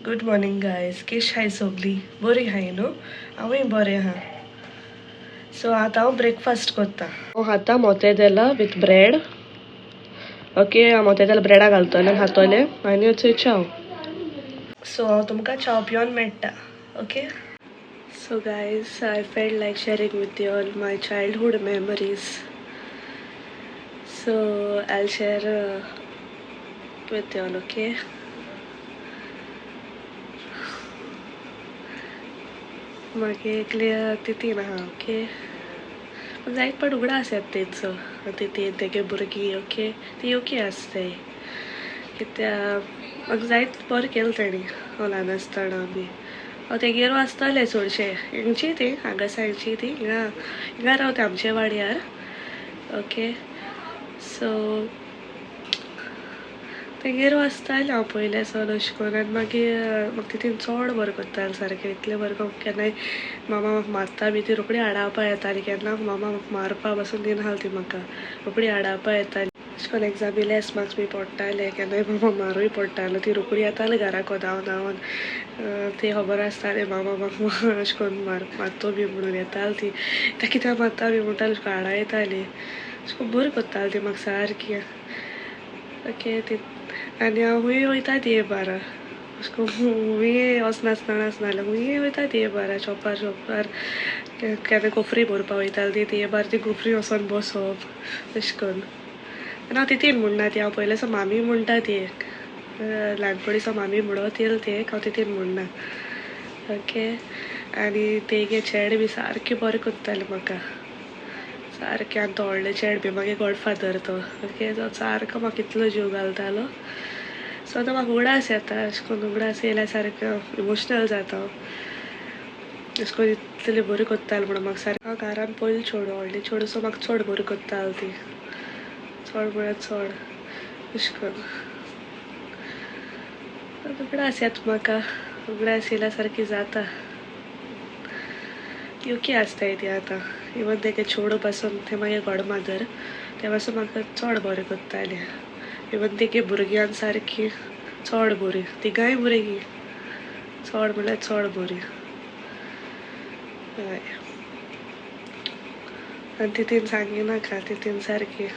Good morning guys. केश हाय सगळी बरी हाय न्हू? हांवूय बरें आहा. सो आतां हांव ब्रेकफास्ट करता. हांव खाता मोतेदेला विथ ब्रेड. ओके, हांव मोतेदेला ब्रेडा घालतलें आनी खातोलें आनी चोय चाव. सो हांव तुमकां चाव पिवन मेळटा. Okay. So guys, I felt like sharing with you all my childhood memories. So I'll share with you all. Okay. मागे एकले तितीन आहा. ओके. जायत पण उगडा आसात तेचो तितीन तेगे भुरगीं. ओके. ती ओके आसताय कित्या म्हाका जायत बरें केलें तेणी हांव ल्हान आसतना बी. हांव तेगेर आसतालें चडशें. हिंगची ती हांगा सायडची ती हिंगा रावता आमचे वाड्यार. ओके. सो तेगेर आसतालें हांव पयलें सावन अशें करून आनी मागीर म्हाका तितून चड बरें कोत्तालें सारकें. इतलें बरें केन्नाय मामा म्हाका मारता बी ती रोखडी हाडावपा येताली. केन्ना मामा म्हाका मारपा पासून दिनाहली ती म्हाका रोखडी हाडावपा येताली. अशें करून एग्जामी लेस मार्क्स बी पडटाले केन्नाय मामा मारूय पडटालो. ती रोखडी येताली घरा कोदावन धांवन. ती खबर आसताली मामा म्हाका अशें करून मारतो बी म्हणून येताली ती. तें कित्याक मारता बी म्हणटाली अशें करून हाडायताली. अशें करून बरी कोत्ताली ती म्हाका सारकी. ओके. आनी हांव खूंय वयता तिये बारा अशें करून खूंय वचनासतना आसनालें खूंय वयता तिये बारा शॉपार केन्ना गोफ्री भरपा वयताली ती तिये बार. ती गोफ्री वचोन बसप अशें करून. आनी हांव तितीन म्हणना ती हांव पयलें मामी म्हणटा ती ल्हानपणी मामी म्हणत येयली ती हांव तितीन म्हणना. ओके. आनी तेगे चेडे बी सारकें बरें कोत्तालें म्हाका सारकें. आनी तो व्हडलें चेडे बी मागीर गॉडफादर तो. ओके. तो सारको म्हाका इतलो जीव घालतालो. सो आतां म्हाका उगडास येता अशें करून उगडास येयल्यार सारको इमोशनल जाता हांव. अशें करून इतलें बरें कोत्तालें म्हणून म्हाका सारकें. हांव घरान पयलीं चेडूं व्हडलें चेडूं सो म्हाका चड बरें कोत्ताली ती. चड म्हळ्यार चड अशें करून उगडास येता म्हाका. उगडास येयल्यार सारकी जाता. ती ओके आसताय ती आतां. इवन तेगे चेडूं पासून तें मागीर गॉडमदर ते पासून म्हाका चड बरें कोत्ताली. इवन तेगे भुरग्यान सारकीं चड बरीं. तिगाय भुरगीं चड म्हळ्यार चड बरीं. हय. आनी तितीन सांगिनाका तितीन सारकी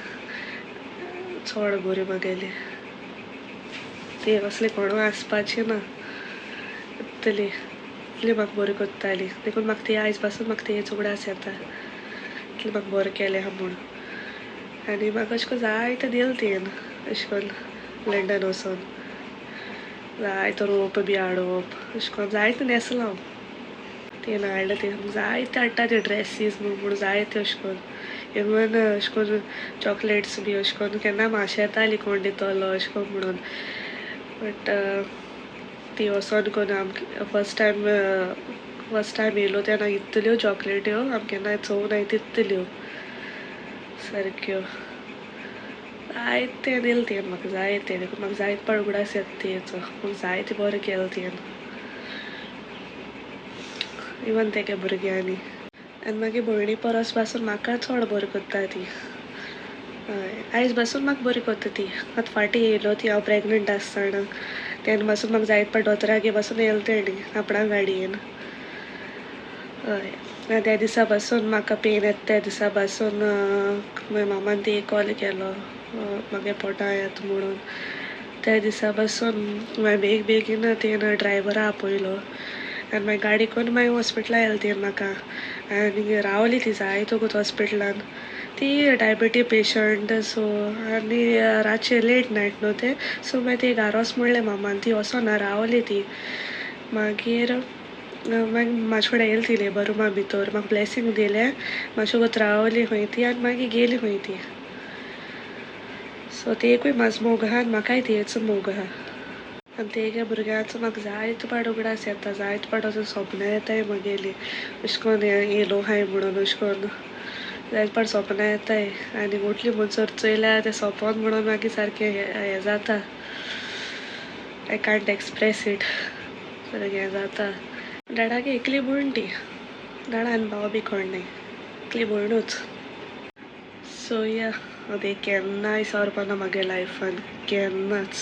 चड बरीं म्हगेलीं. ती असलें कोणू आसपाचें ना. इतली म्हाका बरीं कोत्ताली. देखून म्हाका ती आयज पासून म्हाका तियेंच उगडास येता. इतलें म्हाका बरें केलें आहा म्हूण. आनी म्हाका अशें करून जायतें दिलें तियेन अशें करून लंडन वचोन जायतो रोप बी हाडप अशें करून जायतें नेसलां हांव. तियेन हाडलां ती जायते हाडटा ती ड्रेसीस म्हूण जायत्यो अशें करून. इवन अशें करून चॉकलेट्स बी अशें करून केन्ना माशें येताली कोण दितलो अशें करून म्हणून. बट ती वोसोन करून आमकां फस्ट टायम येयलो तेन्ना इतल्यो चॉकलेट्यो आमी केन्ना चोवनाय तितल्यो सारक्यो. जायतें दिलें तियेन म्हाका जायतें. देखून म्हाका जायत पाड उगडास येता तियेचो. म्हाका जायतें बरें केलें तियेन इवन तेगे भुरग्यांनी. आनी मागीर भयणी परस पासून म्हाका चड बरें कोत्ता ती. हय. आयज पासून म्हाका बरी कोत्ता ती. आतां फाटीं येयलो ती हांव प्रेग्नंट आसतना तेन्ना पासून म्हाका जायत पाड दोतोरागे पासून येयलो तेणी आपणा गाडयेन. हय. आनी त्या दिसा पासून म्हाका पेन येता त्या दिसा पासून म्हाज्या मामान ती कॉल केलो म्हागे पोटा येता म्हणून. त्या दिसा पासून मागीर बेगीन तेणें ड्रायव्हरा आपयलो आनी मागीर गाडी करून मागीर हॉस्पिटला येलें तें म्हाका. आनी रावली ती जायत वोगोत हॉस्पिटलान. ती डायबिटीज पेशंट सो आनी रातचें लेट नायट न्हू तें सो मागीर ती घारा वोस म्हणलें मामान. ती वोसोना रावली ती. मागीर म्हाजे फुडें येयली ती लेबर रुमा भितर म्हाका ब्लेसींग दिलें. मातशें वोगोत रावली खंय ती आनी मागीर गेली खंय ती. सो तियेकूय म्हाजो मोग आहा आनी म्हाकाय तियेचो मोग आहा. आनी तेगे भुरग्यांचो म्हाका जायत पाड उगडास येता. जायत पाड असो सपनां येताय म्हगेलीं अशें करून येयलो हाय म्हणून अशें करून जायत पाड सपनां येताय. आनी उठली म्हणसर चोयल्यार तें सोपोन म्हणून मागीर सारकें हें जाता. I can't express it. सारकें हें जाता. डॅडागे एकली भयण ती. डॅडा आनी भाव बी कोण नाय. एकली भयणूच. सो या हांव तें केन्नाय विसोरपाना म्हागे लायफान केन्नाच.